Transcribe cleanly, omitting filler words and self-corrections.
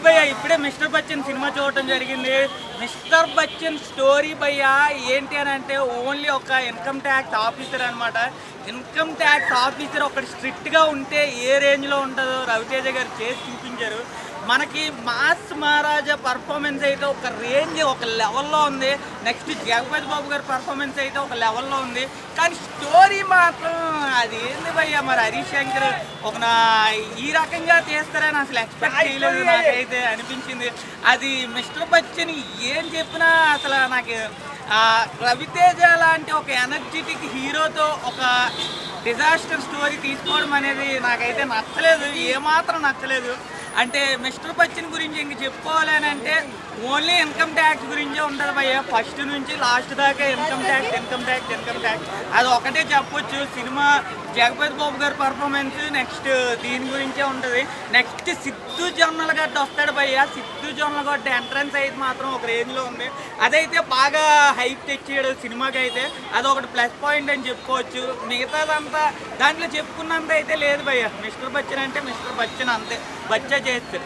భయ్య ఇప్పుడే mister Bachchan cinema చూడటం జరిగింది. మిస్టర్ బచ్చన్ స్టోరీ భయ్య ఏంటి అని అంటే ఓన్లీ ఒక ఇన్కమ్ ట్యాక్స్ ఆఫీసర్ అనమాట. ఇన్కమ్ ట్యాక్స్ ఆఫీసర్ ఒకటి స్ట్రిక్ట్గా ఉంటే ఏ రేంజ్లో ఉంటుందో రవితేజ గారు చేసి చూపించారు. మనకి మాస్ మహారాజా పర్ఫార్మెన్స్ అయితే ఒక రేంజ్ ఒక లెవెల్లో ఉంది. నెక్స్ట్ జగపతి బాబు గారి పర్ఫార్మెన్స్ అయితే ఒక లెవెల్లో ఉంది. కానీ స్టోరీ మాత్రం అది ఏంది భయ్య, మరి హరీష్ శంకర్ ఒక ఈ రకంగా తీస్తారని అసలు ఎక్స్పెక్ట్ చేయలేదు. నాకైతే అనిపించింది అది మిస్టర్ బచ్చన్ ఏం చెప్పినా అసలు నాకు రవితేజ లాంటి ఒక ఎనర్జెటిక్ హీరోతో ఒక డిజాస్టర్ స్టోరీ తీసుకోవడం అనేది నాకైతే నచ్చలేదు, ఏమాత్రం నచ్చలేదు. అంటే మిస్టర్ బచ్చన్ గురించి ఇంక చెప్పుకోవాలని అంటే ఓన్లీ ఇన్కమ్ ట్యాక్స్ గురించే ఉంటుంది భయ్య. ఫస్ట్ నుంచి లాస్ట్ దాకా income tax income tax income tax అది ఒకటే చెప్పొచ్చు. సినిమా జగపతి బాబు గారి పర్ఫార్మెన్స్ నెక్స్ట్ దీని గురించే ఉంటుంది. నెక్స్ట్ సిద్ధు జొన్నలగడ్డ వస్తాడు భయ్య. సిద్ధు జొన్నలగడ్డ ఎంట్రన్స్ అయితే మాత్రం ఒక రేంజ్లో ఉంది. అదైతే బాగా హైప్ తెచ్చాడు సినిమాకి అయితే. అదొకటి ప్లస్ పాయింట్ అని చెప్పుకోవచ్చు. మిగతాదంతా దాంట్లో చెప్పుకున్నంత అయితే లేదు భయ్య. మిస్టర్ బచ్చన్ అంటే మిస్టర్ బచ్చన్ అంతే, బచ్చా చేస్తారు.